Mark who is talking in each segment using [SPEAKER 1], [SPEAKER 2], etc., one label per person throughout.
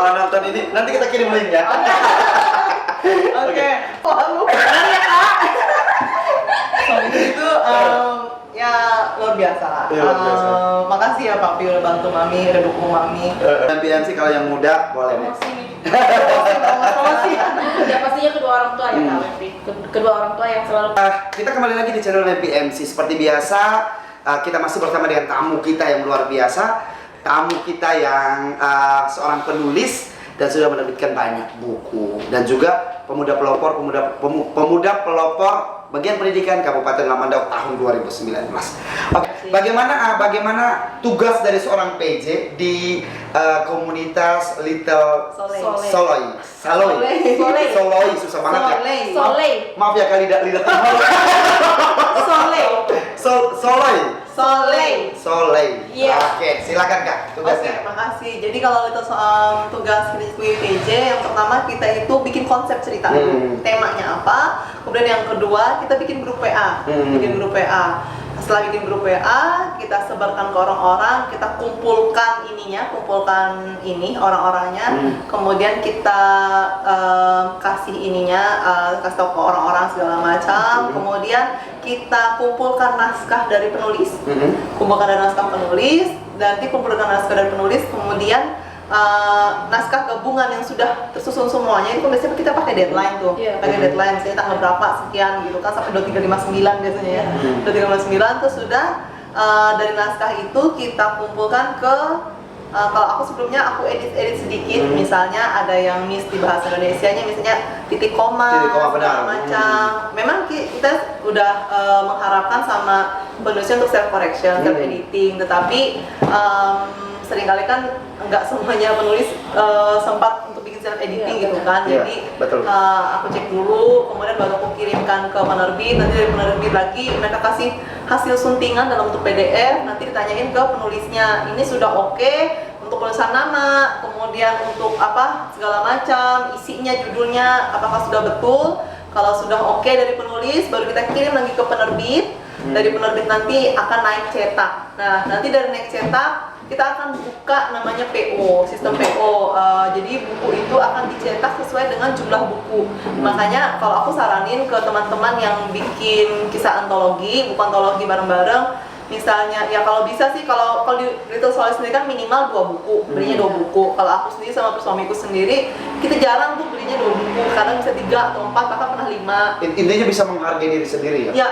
[SPEAKER 1] kalau nonton ini nanti kita kirim link ya.
[SPEAKER 2] Oke. Lalu itu ya luar biasa lah.
[SPEAKER 1] Iya, luar biasa.
[SPEAKER 2] Makasih ya Papi udah bantu Mami, udah dukung Mami.
[SPEAKER 1] Dan PNC kalau yang muda boleh nih.
[SPEAKER 2] Promosi.
[SPEAKER 3] Ya pastinya kedua orang tua ya Kak Levi. Kedua orang tua yang selalu
[SPEAKER 1] Kita kembali lagi di channel PMC. Seperti biasa, kita masih bersama dengan tamu kita yang luar biasa. Tamu kita yang seorang penulis dan sudah menerbitkan banyak buku, dan juga pemuda pelopor bagian pendidikan Kabupaten Lamandau tahun 2019. Oke, bagaimana tugas dari seorang PJ di komunitas Little Soloi, susah banget ya.
[SPEAKER 3] Soleh.
[SPEAKER 1] Maaf ya kali lidah timur. Solei.
[SPEAKER 3] Iya.
[SPEAKER 1] Oke, silakan Kak tugasnya.
[SPEAKER 2] Oke, makasih. Jadi kalau itu soal tugas PJ, yang pertama kita itu bikin konsep cerita, temanya apa. Kemudian yang kedua kita bikin grup WA, Setelah bikin grup WA, kita sebarkan ke orang-orang, kita kumpulkan orang-orangnya, kemudian kita kasih kasih tahu ke orang-orang segala macam, kemudian kita kumpulkan naskah dari penulis, nanti kumpulkan naskah dari penulis, kemudian naskah gabungan yang sudah tersusun semuanya itu biasanya kita pakai deadline tuh, deadline misalnya tanggal berapa sekian gitu kan, sampai 2359 biasanya ya. 2359 terus sudah dari naskah itu kita kumpulkan ke kalau aku sebelumnya aku edit sedikit, misalnya ada yang miss di bahasa Indonesianya, misalnya titik koma segala macam. Memang kita udah mengharapkan sama penulisnya untuk self correction, self editing, tetapi seringkali kan nggak semuanya penulis sempat untuk bikin self editing gitu kan. Jadi aku cek dulu, kemudian baru aku kirimkan ke penerbit, nanti dari penerbit lagi mereka kasih hasil suntingan dalam bentuk PDF, nanti ditanyain ke penulisnya, ini sudah oke untuk tulisan nama, kemudian untuk apa segala macam, isinya, judulnya apakah sudah betul. Kalau sudah oke dari penulis, baru kita kirim lagi ke penerbit. Dari penerbit nanti akan naik cetak. Nah, nanti dari naik cetak kita akan buka namanya PO, sistem PO. Jadi buku itu akan dicetak sesuai dengan jumlah buku. Makanya kalau aku saranin ke teman-teman yang bikin kisah antologi, buku antologi bareng-bareng, misalnya ya kalau bisa sih, kalau di Little Soleh sendiri kan minimal 2 buku, belinya 2 buku. Kalau aku sendiri sama suamiku sendiri, kita jarang tuh belinya 2 buku, kadang bisa 3 atau 4, bahkan pernah 5.
[SPEAKER 1] Intinya bisa menghargai diri sendiri ya?
[SPEAKER 2] Ya,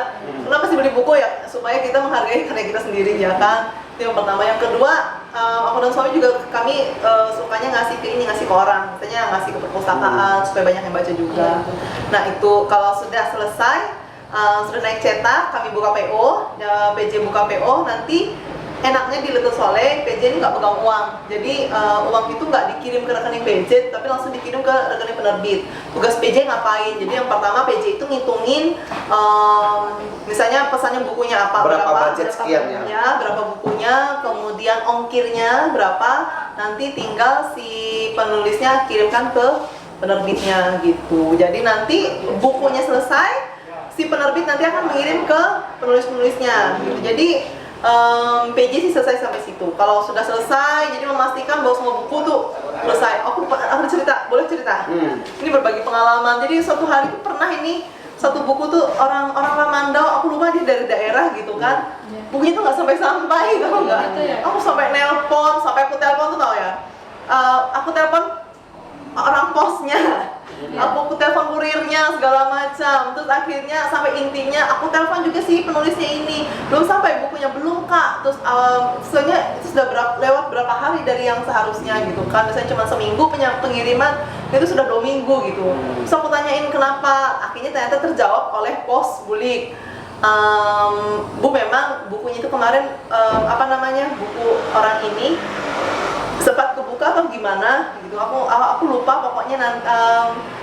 [SPEAKER 2] kenapa sih beli buku ya? Supaya kita menghargai karya kita sendiri ya kan. Itu yang pertama. Yang kedua, aku dan suami juga kami sukanya ngasih ke orang, misalnya ngasih ke perpustakaan supaya banyak yang baca juga. Nah itu kalau sudah selesai, sudah naik cetak, kami buka PO, PJ buka PO, nanti enaknya di Little Soleh, PJ ini nggak pegang uang. Jadi uang itu nggak dikirim ke rekening PJ, tapi langsung dikirim ke rekening penerbit. Tugas PJ ngapain? Jadi yang pertama PJ itu ngitungin, misalnya pesannya bukunya apa,
[SPEAKER 1] berapa budget sekian ya,
[SPEAKER 2] berapa bukunya, kemudian ongkirnya berapa, nanti tinggal si penulisnya kirimkan ke penerbitnya gitu. Jadi nanti bukunya selesai, si penerbit nanti akan mengirim ke penulis-penulisnya gitu. Jadi PJ sih selesai sampai situ. Kalau sudah selesai, jadi memastikan bahwa semua buku tuh selesai. Aku cerita, boleh cerita? Ini berbagi pengalaman. Jadi suatu hari tuh pernah ini satu buku tuh orang Lamandau, aku lupa dia dari daerah gitu kan. Bukunya tuh nggak sampai tau nggak? Aku sampai nelpon, aku telepon tuh tau ya. Aku telepon orang posnya. Aku telepon kurirnya segala macam, terus akhirnya sampai intinya aku telepon juga sih penulisnya ini, belum sampai bukunya, belum Kak. Terus soalnya itu sudah lewat berapa hari dari yang seharusnya gitu kan, misalnya cuma seminggu pengiriman, itu sudah 2 minggu gitu. Terus aku tanyain kenapa, akhirnya ternyata terjawab oleh pos bulik. Bu, memang bukunya itu kemarin buku orang ini sempat kebuka atau gimana gitu, aku lupa pokoknya.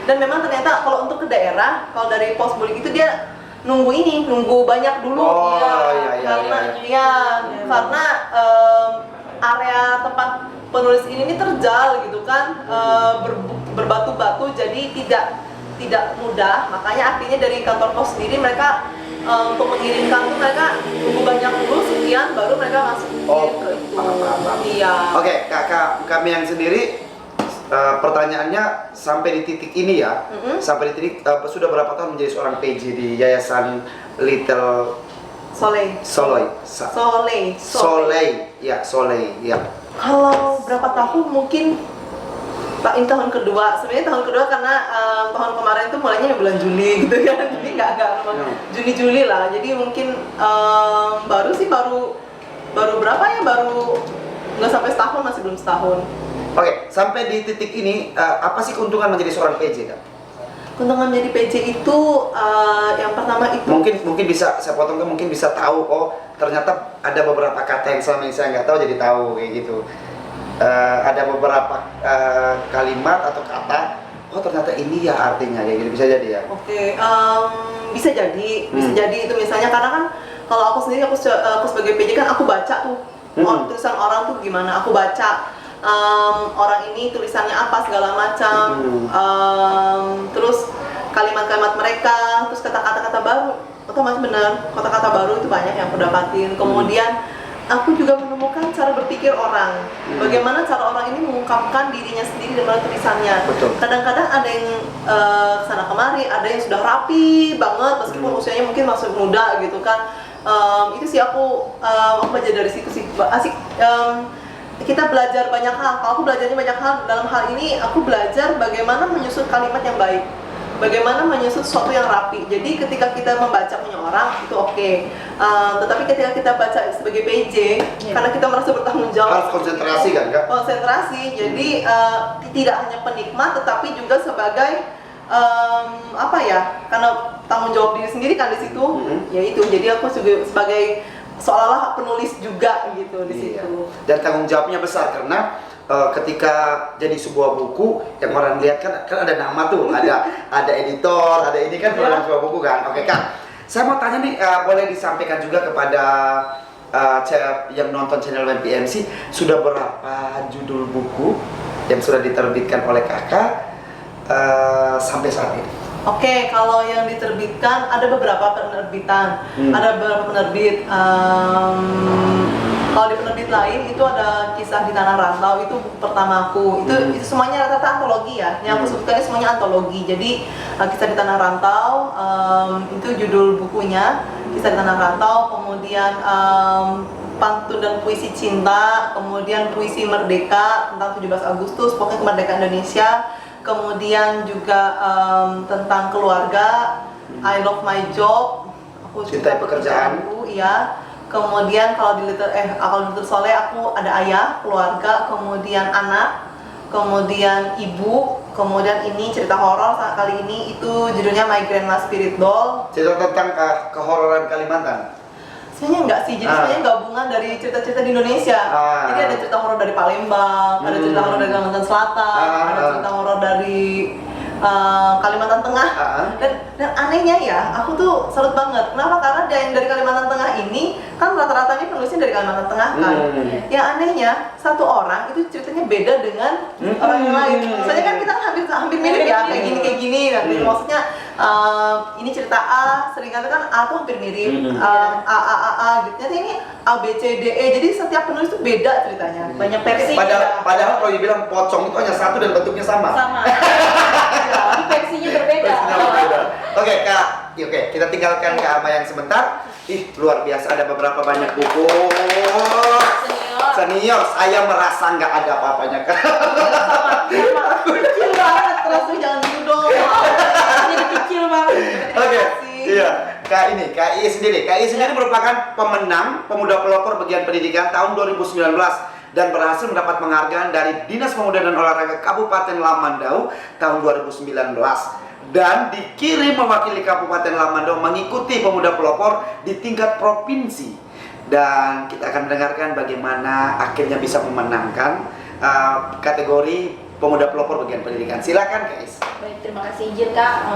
[SPEAKER 2] Dan memang ternyata kalau untuk ke daerah, kalau dari pos bulik itu dia nunggu banyak dulu. Karena area tempat penulis ini terjal gitu kan, berbatu-batu, jadi tidak mudah. Makanya artinya dari kantor pos sendiri mereka untuk mengirimkan tuh mereka tunggu banyak dulu sekian, baru mereka masuk ke itu.
[SPEAKER 1] Oke, kami yang sendiri pertanyaannya sampai di titik ini ya, sampai di titik sudah berapa tahun menjadi seorang PJ di Yayasan Little
[SPEAKER 2] Soleh.
[SPEAKER 1] Soloi?
[SPEAKER 2] Soleh.
[SPEAKER 1] Ya, Soleh, ya.
[SPEAKER 2] Kalau berapa tahun mungkin Pak, ini tahun kedua. Sebenarnya tahun kedua karena tahun kemarin itu mulainya bulan Juli gitu kan. Jadi nggak Juni-Juli lah. Jadi mungkin baru berapa ya? Baru nggak sampai setahun, masih belum setahun.
[SPEAKER 1] Oke, sampai di titik ini apa sih keuntungan menjadi seorang PJ, Kak?
[SPEAKER 2] Keuntungan menjadi PJ itu yang pertama itu
[SPEAKER 1] Mungkin bisa saya potong, mungkin bisa tahu, oh ternyata ada beberapa kata yang selama ini saya nggak tahu jadi tahu kayak gitu. Ada beberapa kalimat atau kata, oh ternyata ini ya artinya kayak gitu, bisa jadi ya.
[SPEAKER 2] Oke, bisa jadi itu misalnya karena kan kalau aku sendiri aku sebagai PJ kan aku baca tuh tulisan orang tuh gimana, aku baca orang ini tulisannya apa segala macam, terus kalimat-kalimat mereka, terus kata-kata baru, otomatis benar kata-kata baru itu banyak yang aku dapatin. Kemudian aku juga menemukan cara berpikir orang, bagaimana cara orang ini mengungkapkan dirinya sendiri dengan tulisannya.
[SPEAKER 1] Betul.
[SPEAKER 2] Kadang-kadang ada yang kesana kemari, ada yang sudah rapi banget meskipun usianya mungkin masih muda gitu kan. Itu sih aku belajar dari situ sih, asik. Kita belajar banyak hal. Kalau aku belajarnya banyak hal dalam hal ini, aku belajar bagaimana menyusun kalimat yang baik, bagaimana menyusun sesuatu yang rapi. Jadi ketika kita membaca punya orang itu oke. Tetapi ketika kita baca sebagai PJ, karena kita merasa bertanggung jawab,
[SPEAKER 1] Harus konsentrasi kan, Kak?
[SPEAKER 2] konsentrasi. Jadi tidak hanya penikmat, tetapi juga sebagai apa ya? Karena tanggung jawab diri sendiri kan di situ. Ya itu. Jadi aku juga sebagai seolah-olah penulis juga gitu di situ.
[SPEAKER 1] Dan tanggung jawabnya besar karena ketika jadi sebuah buku yang orang lihat kan ada nama tuh, ada editor, ada ini kan dalam sebuah buku kan. Oke, Kak. Saya mau tanya nih, boleh disampaikan juga kepada yang nonton channel WMPMC, sudah berapa judul buku yang sudah diterbitkan oleh Kakak sampai saat ini?
[SPEAKER 2] Oke, kalau yang diterbitkan ada beberapa penerbitan, ada beberapa penerbit. Kalau di penerbit lain itu ada Kisah di Tanah Rantau, itu buku pertamaku. Itu semuanya rata-rata antologi ya. Yang aku sebutkan ini semuanya antologi. Jadi Kisah di Tanah Rantau itu judul bukunya, Kisah di Tanah Rantau. Kemudian Pantun dan Puisi Cinta, kemudian Puisi Merdeka tentang 17 Agustus, pokoknya kemerdekaan Indonesia. Kemudian juga tentang keluarga, I Love My Job, aku
[SPEAKER 1] Cintai Pekerjaanku,
[SPEAKER 2] iya. Kemudian kalau di Little Soleh aku ada ayah, keluarga, kemudian anak, kemudian ibu, kemudian ini cerita horor saat kali ini itu judulnya My Grandma Spirit Doll.
[SPEAKER 1] Cerita tentang kehororan Kalimantan.
[SPEAKER 2] Sebenarnya enggak sih, jadi sebenarnya gabungan dari cerita-cerita di Indonesia. Jadi ada cerita horor dari Palembang, ada cerita horor dari Kalimantan Selatan, ada cerita horor dari Kalimantan Tengah. Dan anehnya ya, aku tuh salut banget. Kenapa? Karena yang dari Kalimantan Tengah ini kan rata-rata ini penulisnya dari Kalimantan Tengah kan. Yang anehnya satu orang itu ceritanya beda dengan orang yang lain. Misalnya kan kita hampir mirip ya, kayak gini kan. Maksudnya ini cerita A, sering katakan A tuh hampir mirip, A gitu. Jadi ini A, B, C, D, E. Jadi setiap penulis itu beda ceritanya. Banyak versi.
[SPEAKER 1] Padahal kalau dibilang pocong itu hanya satu dan bentuknya sama.
[SPEAKER 3] Sama. Tapi versinya berbeda.
[SPEAKER 1] Oke, Kak. Oke, kita tinggalkan Kak Ama yang sebentar. Ih, luar biasa, ada beberapa banyak buku. Senior, saya merasa nggak ada apa-apanya, Kak.
[SPEAKER 2] Kecil banget, terus tuh jangan gitu dong.
[SPEAKER 3] Jadi kecil banget.
[SPEAKER 1] Oke, iya. KI sendiri merupakan pemenang Pemuda Pelopor Bagian Pendidikan tahun 2019 dan berhasil mendapat penghargaan dari Dinas Pemuda dan Olahraga Kabupaten Lamandau tahun 2019 dan dikirim mewakili Kabupaten Lamandau mengikuti Pemuda Pelopor di tingkat provinsi. Dan kita akan mendengarkan bagaimana akhirnya bisa memenangkan kategori Pemuda Pelopor Bagian Pendidikan. Silakan, guys.
[SPEAKER 3] Baik, terima kasih izin Kak.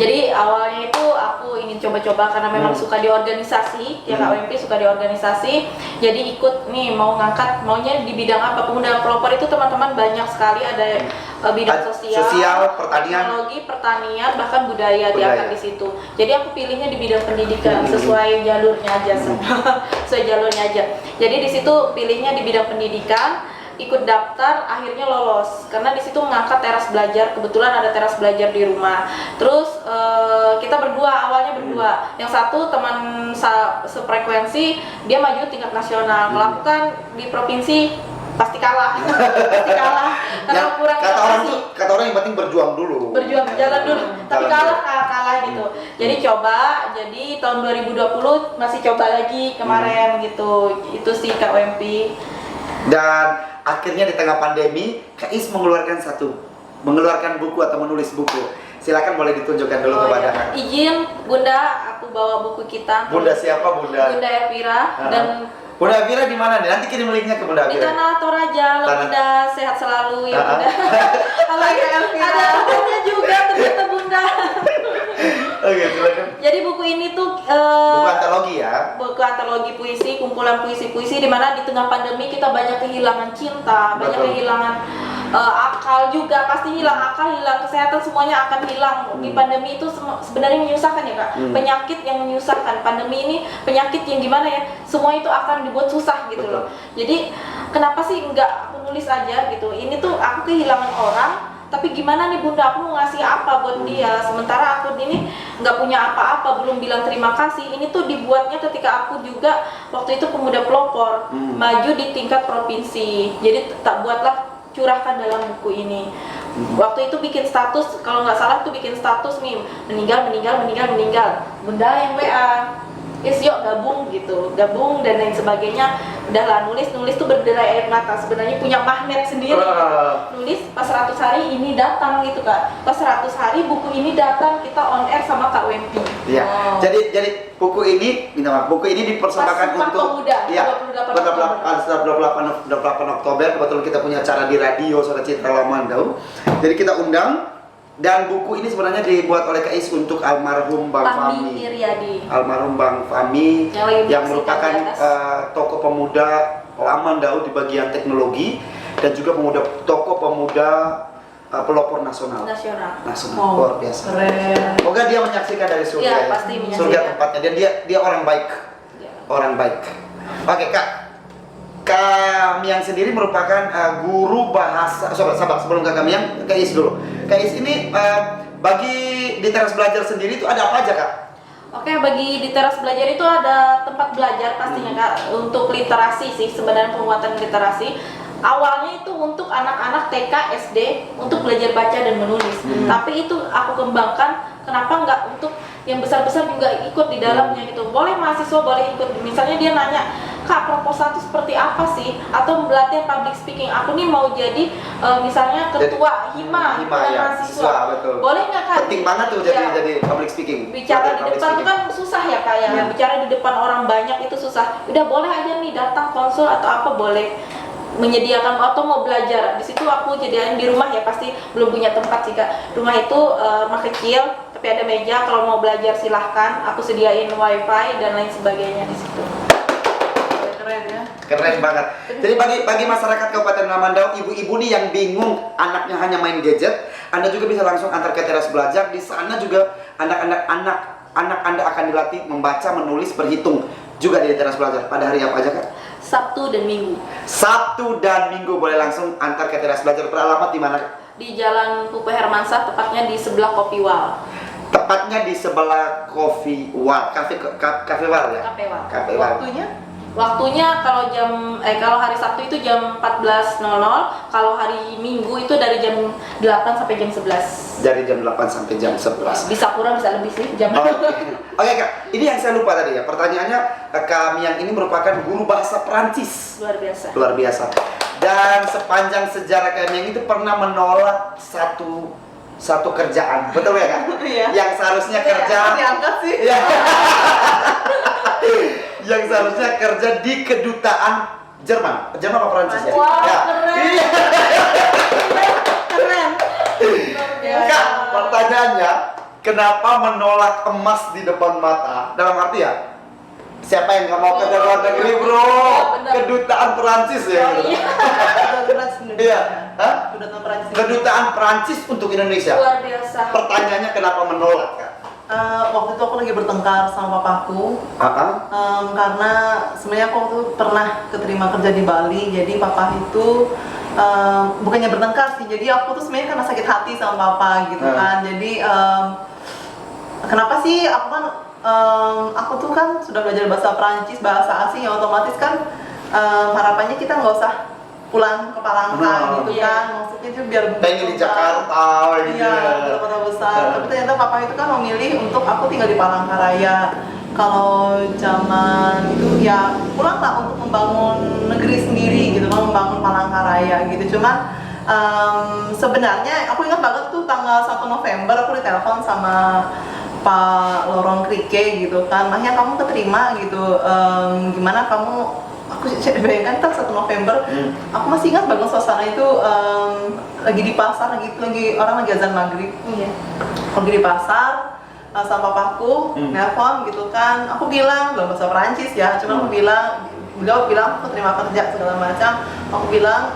[SPEAKER 3] Jadi awalnya itu aku ingin coba-coba karena memang suka di organisasi, ya Kak WMP suka di organisasi. Jadi ikut nih mau ngangkat maunya di bidang apa? Pemuda Pelopor itu teman-teman banyak sekali, ada bidang sosial, pertanian, teknologi, pertanian, bahkan budaya diangkat di situ. Jadi aku pilihnya di bidang pendidikan sesuai jalurnya aja, sesuai jalurnya aja. Jadi di situ pilihnya di bidang pendidikan. ikut daftar, akhirnya lolos karena di situ mengangkat teras belajar. Kebetulan ada teras belajar di rumah. Terus kita awalnya berdua. Yang satu teman sefrekuensi, dia maju tingkat nasional. Melakukan di provinsi pasti kalah. Pasti kalah karena kurang
[SPEAKER 1] kata orang yang penting berjuang dulu.
[SPEAKER 3] Jalan dulu. Tapi kalah gitu. Jadi jadi tahun 2020 masih coba lagi kemarin gitu. Itu sih Kak WMP.
[SPEAKER 1] Dan akhirnya di tengah pandemi, Kak Is mengeluarkan buku atau menulis buku. Silakan boleh ditunjukkan dulu kepada Kak.
[SPEAKER 3] Izin Bunda, aku bawa buku kita.
[SPEAKER 1] Bunda siapa Bunda?
[SPEAKER 3] Bunda Elvira dan
[SPEAKER 1] Bunda Elvira di mana nih? Nanti kirim linknya ke Bunda
[SPEAKER 3] di
[SPEAKER 1] Elvira.
[SPEAKER 3] Tanah Toraja. Bunda sehat selalu ya Bunda.
[SPEAKER 2] Halo Elvira.
[SPEAKER 3] Ada bukunya juga ternyata Bunda.
[SPEAKER 1] Oke, silakan.
[SPEAKER 3] Jadi buku ini tuh
[SPEAKER 1] Buku antologi ya.
[SPEAKER 3] buku antologi puisi, kumpulan puisi-puisi di mana di tengah pandemi kita banyak kehilangan cinta, banyak
[SPEAKER 1] Betul.
[SPEAKER 3] kehilangan akal juga, pasti hilang akal, hilang kesehatan, semuanya akan hilang. Di pandemi itu sebenarnya menyusahkan ya Kak. Penyakit yang menyusahkan. Pandemi ini penyakit yang gimana ya? Semua itu akan dibuat susah gitu
[SPEAKER 1] Betul.
[SPEAKER 3] loh. Jadi kenapa sih enggak aku nulis aja gitu. Ini tuh aku kehilangan orang, tapi gimana nih Bunda, aku mau ngasih apa buat dia, sementara aku ini nggak punya apa-apa, belum bilang terima kasih. Ini tuh dibuatnya ketika aku juga waktu itu pemuda pelopor, maju di tingkat provinsi. Jadi tak buatlah curahkan dalam buku ini. Waktu itu bikin status, kalau nggak salah tuh bikin status nih, meninggal. Bunda yang WA, yuk gabung gitu, gabung dan lain sebagainya. Udahlah nulis tuh berderai air mata. Sebenarnya punya magnet sendiri. Nulis pas 100 hari ini datang gitu Kak. Pas 100 hari buku ini datang, kita on air sama Kak Wempi.
[SPEAKER 1] Iya. Jadi buku ini, buku ini dipersembahkan
[SPEAKER 3] Pas Sumpah
[SPEAKER 1] untuk
[SPEAKER 3] Pemuda,
[SPEAKER 1] 28 Oktober. Kebetulan kita punya acara di radio Suara Citra Lamandau. Jadi kita undang. Dan buku ini sebenarnya dibuat oleh Kak Is untuk almarhum Bang Fahmi. Almarhum Bang Fahmi yang merupakan tokoh pemuda Lamandau di bagian teknologi dan juga tokoh pemuda pelopor nasional. Luar biasa.
[SPEAKER 2] Keren.
[SPEAKER 1] Semoga dia menyaksikan dari surga.
[SPEAKER 3] Iya, pasti menyaksikan.
[SPEAKER 1] Surga tempatnya dan dia orang baik.
[SPEAKER 3] Ya.
[SPEAKER 1] Orang baik. Oke, Kak. Kak Miang sendiri merupakan guru bahasa. Sabar, sebelum Kak Miang, Kak Is dulu. Kak Is ini bagi di teras belajar sendiri itu ada apa aja, Kak?
[SPEAKER 3] Oke, bagi di teras belajar itu ada tempat belajar pastinya Kak, untuk literasi sih, sebenarnya penguatan literasi. Awalnya itu untuk anak-anak TK, SD untuk belajar baca dan menulis. Tapi itu aku kembangkan, kenapa nggak untuk yang besar-besar juga ikut di dalamnya gitu. Boleh mahasiswa boleh ikut. Misalnya dia nanya, Kak, proposal itu seperti apa sih? Atau latihan public speaking. Aku nih mau jadi misalnya ketua hima
[SPEAKER 1] ya,
[SPEAKER 3] mahasiswa.
[SPEAKER 1] Betul.
[SPEAKER 3] Boleh nggak Kak?
[SPEAKER 1] Penting banget tuh jadi public speaking.
[SPEAKER 3] Bicara di depan itu kan susah ya Kak ya. Bicara di depan orang banyak itu susah. Udah boleh aja nih datang konsul atau apa boleh. Menyediakan atau mau belajar di situ aku jadiin di rumah ya, pasti belum punya tempat sih Kak. Rumah itu rumah kecil tapi ada meja, kalau mau belajar silahkan, aku sediain wifi dan lain sebagainya di situ.
[SPEAKER 2] Keren ya.
[SPEAKER 1] Keren banget. Jadi bagi masyarakat Kabupaten Lamandau, ibu-ibu nih yang bingung anaknya hanya main gadget, Anda juga bisa langsung antar ke teras belajar. Di sana juga anak Anda akan dilatih membaca, menulis, berhitung juga di teras belajar. Pada hari apa aja Kak?
[SPEAKER 3] Sabtu dan Minggu.
[SPEAKER 1] Sabtu dan Minggu boleh langsung antar ke teras belajar. Beralamat di mana?
[SPEAKER 3] Di Jalan Pupe Hermansyah, tepatnya di sebelah Kopi Wal.
[SPEAKER 1] Tepatnya di sebelah Coffee Wal, Cafe Wal ya. Cafe Wal.
[SPEAKER 3] Waktunya kalau hari Sabtu itu jam 14.00, kalau hari Minggu itu dari jam 8 sampai jam 11.
[SPEAKER 1] Dari jam 8 sampai jam 11.
[SPEAKER 3] Bisa kurang, bisa lebih sih jam.
[SPEAKER 1] Oke Kak, ini yang saya lupa tadi ya. Pertanyaannya, Kak Miang ini merupakan guru bahasa Perancis.
[SPEAKER 3] Luar biasa.
[SPEAKER 1] Dan sepanjang sejarah Kak Miang itu pernah menolak satu kerjaan, betul ya Kak?
[SPEAKER 2] Iya.
[SPEAKER 1] Yang seharusnya kerja.
[SPEAKER 2] Diangkat sih.
[SPEAKER 1] Iya. Yang seharusnya kerja di kedutaan Jerman apa Perancis ya?
[SPEAKER 3] Wah,
[SPEAKER 1] Ya.
[SPEAKER 3] keren.
[SPEAKER 1] Iya.
[SPEAKER 3] Keren.
[SPEAKER 1] Kak, pertanyaannya, kenapa menolak emas di depan mata? Dalam arti ya, siapa yang nggak mau kerja luar negeri bro?
[SPEAKER 3] Benar.
[SPEAKER 1] Kedutaan Perancis ya.
[SPEAKER 3] Oh, iya.
[SPEAKER 1] Iya. Hah?
[SPEAKER 2] Kedutaan Perancis.
[SPEAKER 1] Kedutaan Perancis untuk Indonesia.
[SPEAKER 3] Luar biasa.
[SPEAKER 1] Pertanyaannya kenapa menolak Kak?
[SPEAKER 2] waktu itu aku lagi bertengkar sama papaku. Karena sebenarnya aku waktu itu pernah keterima kerja di Bali, jadi papa itu bukannya bertengkar sih, jadi aku tuh sebenarnya karena sakit hati sama papa gitu kan. Jadi kenapa sih aku tuh kan sudah belajar bahasa Perancis, bahasa asing, yang otomatis kan harapannya kita nggak usah pulang ke Palangka gitu kan, maksudnya itu biar
[SPEAKER 1] pengen di Jakarta gitu.
[SPEAKER 2] Iya, kota besar. Tapi ternyata papa itu kan memilih untuk aku tinggal di Palangkaraya. Kalau zaman itu ya pulang lah untuk membangun negeri sendiri gitu kan, membangun Palangkaraya gitu. Cuman sebenarnya aku ingat banget tuh tanggal 1 November aku ditelepon sama Pak Lorong Krike gitu kan, Mahya kamu keterima gitu, gimana kamu, aku bayangkan kan 1 November, aku masih ingat banget suasana itu, lagi di pasar, lagi orang lagi azan maghrib, lagi di pasar sama papaku, nelpon gitu kan, aku bilang dalam bahasa Perancis ya, cuma beliau bilang aku terima kerja segala macam, aku bilang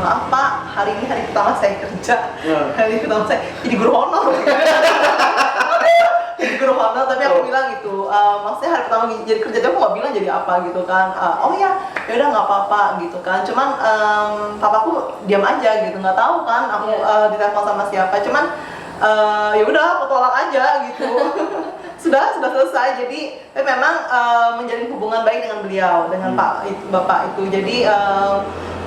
[SPEAKER 2] maaf Pak, hari ini hari pertama saya kerja, hari pertama saya jadi guru honor. Jadi guru honor, tapi aku bilang gitu, maksudnya hari pertama jadi kerja, aku nggak bilang jadi apa gitu kan. Oh ya udah nggak apa-apa gitu kan, cuman papaku diam aja gitu, nggak tahu kan aku ditelepon sama siapa, cuman ya udah aku tolak aja gitu. sudah selesai. Jadi memang menjalin hubungan baik dengan beliau, dengan bapak itu. Jadi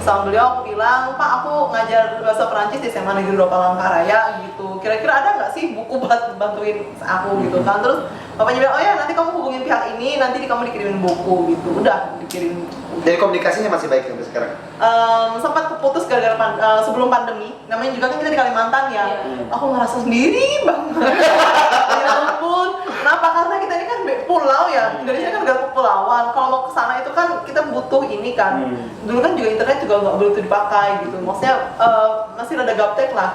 [SPEAKER 2] sama beliau aku bilang, Pak aku ngajar bahasa Perancis di SMA Negeri 2 Palangkaraya gitu, kira-kira ada nggak sih buku buat bantuin aku gitu kan. Terus bapaknya bilang, oh ya nanti kamu hubungin pihak ini, nanti kamu dikirimin buku gitu. Udah dikirim buku.
[SPEAKER 1] Jadi komunikasinya masih baik sampai sekarang?
[SPEAKER 2] Sempat keputus gara-gara sebelum pandemi, namanya juga kan kita di Kalimantan ya. Aku ngerasa sendiri banget. Ya ampun, kenapa? Karena kita ini kan pulau ya, Indonesia kan negara kepulauan. Kalau mau ke sana itu kan kita butuh ini kan. Dulu kan juga internet juga nggak begitu dipakai gitu. Maksudnya masih rada gaptek lah.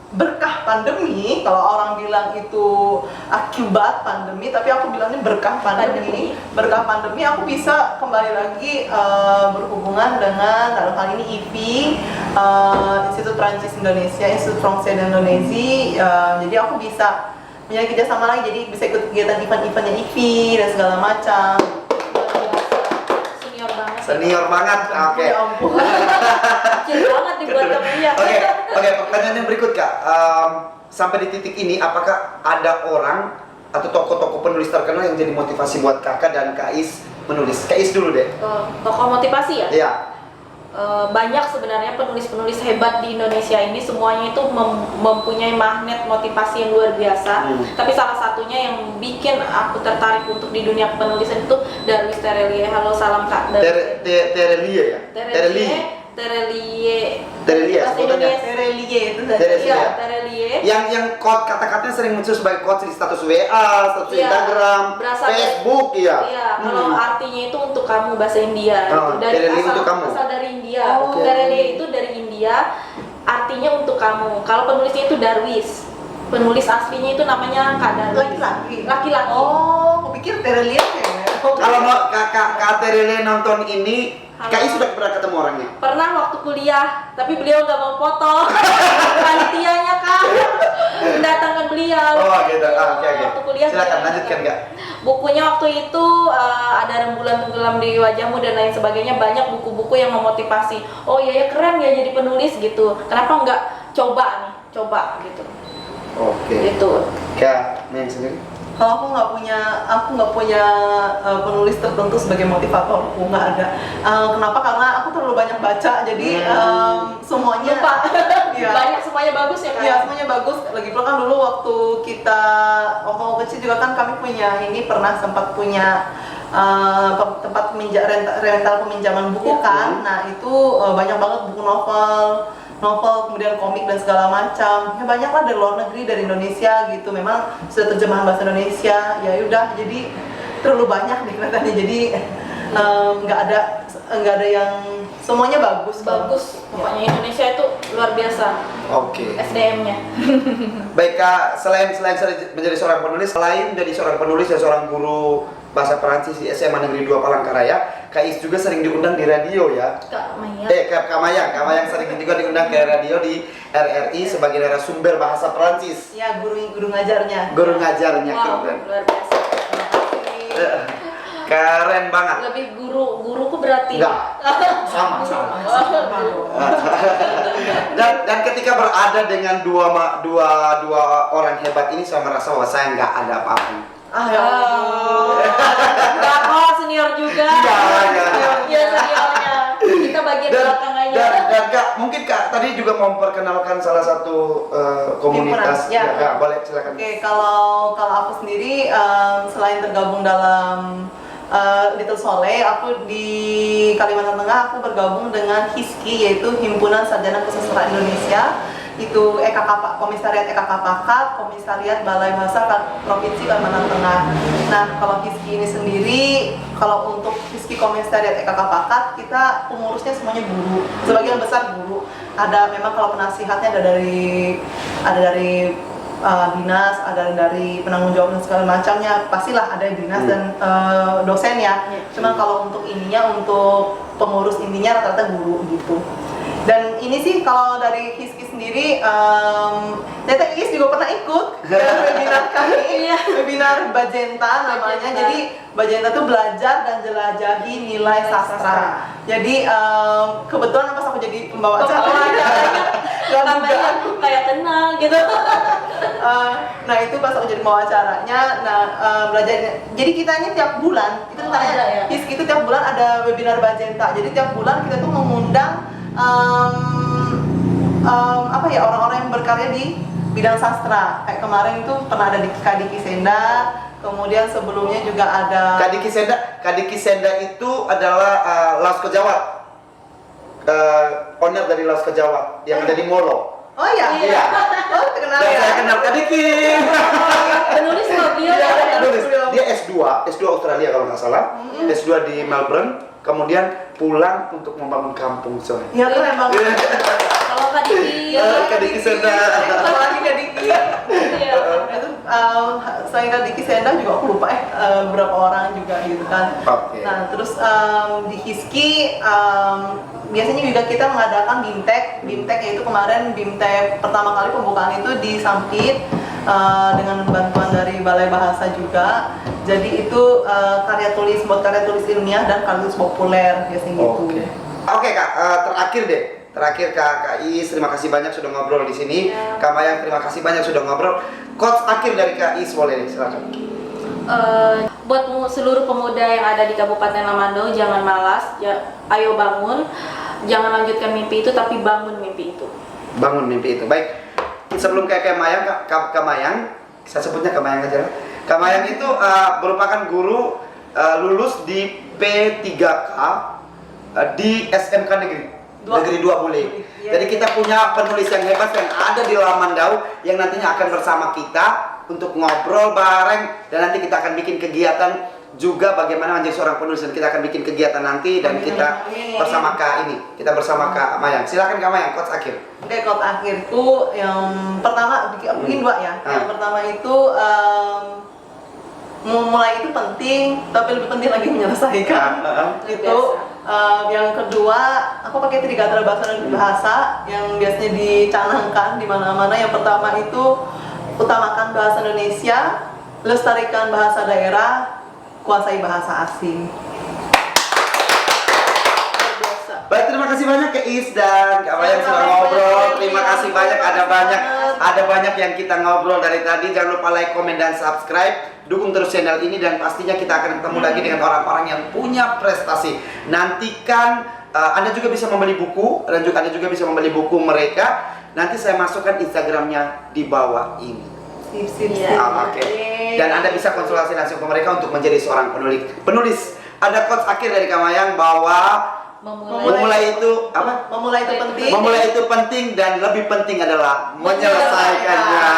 [SPEAKER 2] Berkah pandemi, kalau orang bilang itu akibat pandemi, tapi aku bilangnya berkah pandemi. Berkah pandemi aku bisa kembali lagi berhubungan dengan dalam hal ini IPI, Institut Perancis Indonesia, Institut Français d'Indonésie. Jadi aku bisa menjadi kerjasama lagi, jadi bisa ikut kegiatan event-eventnya IPI dan segala macam.
[SPEAKER 3] Senior banget.
[SPEAKER 1] Oke.
[SPEAKER 2] Ya ampun.
[SPEAKER 3] Kecil banget dibuat kuliah.
[SPEAKER 1] Oke, pertanyaan yang berikut Kak. Sampai di titik ini, apakah ada orang atau tokoh-tokoh penulis terkenal yang jadi motivasi buat Kakak dan Kak Is menulis? Kak Is dulu deh.
[SPEAKER 3] Tokoh motivasi ya?
[SPEAKER 1] Iya.
[SPEAKER 3] Banyak sebenarnya penulis-penulis hebat di Indonesia ini, semuanya itu mempunyai magnet motivasi yang luar biasa. Tapi salah satunya yang bikin aku tertarik untuk di dunia penulisan itu Darwis Terelie. Halo, salam Kak.
[SPEAKER 1] Terelie ya?
[SPEAKER 3] Terelie.
[SPEAKER 1] Terelie sebetulnya.
[SPEAKER 2] Terelie itu
[SPEAKER 3] Iya, Terelie.
[SPEAKER 1] Yang quote kata-katanya sering muncul sebagai quote di status WA, status Instagram, Facebook,
[SPEAKER 3] Iya, kalau artinya itu untuk kamu bahasa India. Dari asal dari India. Terelie itu dari India, artinya untuk kamu. Kalau penulisnya itu Darwis. Penulis aslinya itu namanya Kak Darwis. Laki-laki.
[SPEAKER 2] Oh, aku pikir Terelie ya.
[SPEAKER 1] Kalau mau Kak Terelie nonton ini, Kak Is sudah pernah ketemu orangnya?
[SPEAKER 3] Pernah waktu kuliah, tapi beliau nggak mau foto. Panitianya Kak mendatangkan beliau.
[SPEAKER 1] Oh gitu, oke.
[SPEAKER 3] Waktu kuliah.
[SPEAKER 1] Silakan lanjutkan Kak.
[SPEAKER 3] Bukunya waktu itu ada Rembulan Tenggelam di Wajahmu dan lain sebagainya, banyak buku-buku yang memotivasi. Oh iya ya, keren ya jadi penulis gitu. Kenapa nggak coba gitu.
[SPEAKER 1] Oke.
[SPEAKER 3] Gitu.
[SPEAKER 1] Kak, main sendiri?
[SPEAKER 2] Kalau aku nggak punya penulis tertentu sebagai motivator, aku nggak ada. Kenapa? Karena aku terlalu banyak baca, jadi semuanya
[SPEAKER 3] lupa.
[SPEAKER 2] Ya.
[SPEAKER 3] Banyak, semuanya bagus ya Kak?
[SPEAKER 2] Iya, semuanya bagus. Lagi pula kan dulu waktu aku kecil juga kan kami pernah sempat punya tempat rental peminjaman buku kan. Nah itu banyak banget buku novel, kemudian komik dan segala macam. Ya banyak lah dari luar negeri, dari Indonesia gitu. Memang sudah terjemahan bahasa Indonesia. Ya udah, jadi terlalu banyak nih kelihatannya. Jadi nggak ada yang semuanya bagus.
[SPEAKER 3] Pokoknya Indonesia itu luar biasa.
[SPEAKER 1] Oke.
[SPEAKER 3] SDM-nya.
[SPEAKER 1] Baik Kak, selain menjadi seorang penulis, selain dari seorang penulis dan seorang guru bahasa Perancis di SMA Negeri 2 Palangkaraya, Kak Is juga sering diundang di radio ya.
[SPEAKER 3] Kak Maya.
[SPEAKER 1] Kak Mayang sering juga diundang ke radio di RRI sebagai narasumber bahasa Prancis.
[SPEAKER 2] Ya, guru ngajarnya.
[SPEAKER 1] Guru ngajarnya
[SPEAKER 3] Wow,
[SPEAKER 1] keren.
[SPEAKER 3] luar biasa.
[SPEAKER 1] Keren banget.
[SPEAKER 3] Lebih guruku berarti.
[SPEAKER 1] Enggak, sama. Dan ketika berada dengan dua orang hebat ini, saya merasa bahwa saya nggak ada apa-apa.
[SPEAKER 2] Ya ampun.
[SPEAKER 3] Enggak kok, senior juga.
[SPEAKER 1] Iya.
[SPEAKER 3] Iya, seniornya. Kita bagian belakangnya.
[SPEAKER 1] Dan Kak, mungkin Kak tadi juga memperkenalkan salah satu komunitas.
[SPEAKER 2] Himpunan, ya.
[SPEAKER 1] Boleh silakan.
[SPEAKER 2] Oke, kalau aku sendiri selain tergabung dalam Little Soleh, aku di Kalimantan Tengah aku bergabung dengan HISKI, yaitu Himpunan Sarjana Kesusastraan Indonesia. Itu Komisariat EKKPAKAT, Komisariat Balai Bahasa Provinsi Kalimantan Tengah. Nah, kalau HISKI ini sendiri, kalau untuk HISKI Komisariat EKKPAKAT, kita pengurusnya semuanya guru, sebagian besar guru. Ada memang kalau penasihatnya ada dari dinas, ada dari penanggung jawab dan segala macamnya, pastilah ada dinas dan dosen ya. Cuman kalau untuk untuk pengurus intinya rata-rata guru gitu. Dan ini sih kalau dari HISKI sendiri, ternyata Iis juga pernah ikut ke webinar kami, webinar Bajenta namanya. Jadi Bajenta itu belajar dan jelajahi nilai sastra. Jadi kebetulan pas aku jadi pembawa acara,
[SPEAKER 3] Namanya kayak kenal gitu.
[SPEAKER 2] nah itu pas aku jadi pembawa acaranya, belajar. Jadi kitanya tiap bulan, itu tanya HISKI itu tiap bulan ada webinar Bajenta. Jadi tiap bulan kita tuh mengundang orang-orang yang berkarya di bidang sastra. Kayak kemarin itu pernah ada di Kadiki Senda, kemudian sebelumnya juga ada
[SPEAKER 1] Kadiki Senda itu adalah Laos Kejawa. Owner dari Laos Kejawa yang ada di Molo.
[SPEAKER 2] Oh iya. Oh, terkenal ya.
[SPEAKER 1] Saya kenal Kadiki.
[SPEAKER 3] Penulis kok beliau ya.
[SPEAKER 1] Penulis. Dia S2 Australia kalau nggak salah. S2 di Melbourne, kemudian pulang untuk membangun kampung soalnya.
[SPEAKER 2] Iya keren banget.
[SPEAKER 3] Kalau
[SPEAKER 1] Kadiki Senda.
[SPEAKER 2] Kalau lagi Kadiki.
[SPEAKER 3] Iya.
[SPEAKER 2] Itu selain Kadiki Senda juga aku lupa berapa orang juga gitu kan.
[SPEAKER 1] Oke.
[SPEAKER 2] Nah terus di HISKI biasanya juga kita mengadakan BIMTEK yaitu kemarin BIMTEK pertama kali pembukaan itu di Sampit dengan bantuan dari Balai Bahasa juga. Jadi itu karya tulis ilmiah dan karya tulis populer biasanya gitu.
[SPEAKER 1] Oke Kak, terakhir Kak Is, terima kasih banyak sudah ngobrol di sini. Kak Mayang, terima kasih banyak sudah ngobrol. Quotes akhir dari Kak Is boleh nih, silakan.
[SPEAKER 3] Buat seluruh pemuda yang ada di Kabupaten Lamandau, jangan malas, ayo bangun, jangan lanjutkan mimpi itu, tapi bangun mimpi itu.
[SPEAKER 1] Bangun mimpi itu. Baik, sebelum Kak Mayang, Kak Mayang, saya sebutnya Kak Mayang aja. Kak Mayang itu merupakan guru lulus di P3K di SMK Negeri 2 Bule. Jadi kita punya penulis yang hebat yang ada di Lamandau yang nantinya akan bersama kita untuk ngobrol bareng, dan nanti kita akan bikin kegiatan juga bagaimana menjadi seorang penulis, dan kita akan bikin kegiatan nanti dan kita bersama kita bersama Kak Mayang. Silakan Kak Mayang, quotes akhir.
[SPEAKER 2] Oke, quote akhir itu yang pertama mungkin dua ya. Yang pertama itu memulai itu penting, tapi lebih penting lagi menyelesaikan. Itu yang kedua, aku pakai Trigatra bahasa yang biasanya dicanangkan di mana-mana. Yang pertama itu utamakan bahasa Indonesia, lestarikan bahasa daerah, kuasai bahasa asing.
[SPEAKER 1] Baik, terima kasih banyak Kak Is dan Kak Mayang sudah ngobrol. Terima kasih banyak, ada banyak yang kita ngobrol dari tadi. Jangan lupa like, komen, dan subscribe. Dukung terus channel ini, dan pastinya kita akan ketemu lagi dengan orang-orang yang punya prestasi. Nantikan Anda juga bisa membeli buku, dan juga Anda juga bisa membeli buku mereka. Nanti saya masukkan Instagramnya di bawah ini.
[SPEAKER 2] Sip.
[SPEAKER 1] Oke. Dan Anda bisa konsultasi langsung ke mereka untuk menjadi seorang penulis. Ada quotes akhir dari Kak Mayang bahwa memulai itu apa?
[SPEAKER 2] Memulai itu penting.
[SPEAKER 1] Memulai itu penting, dan lebih penting adalah menyelesaikannya.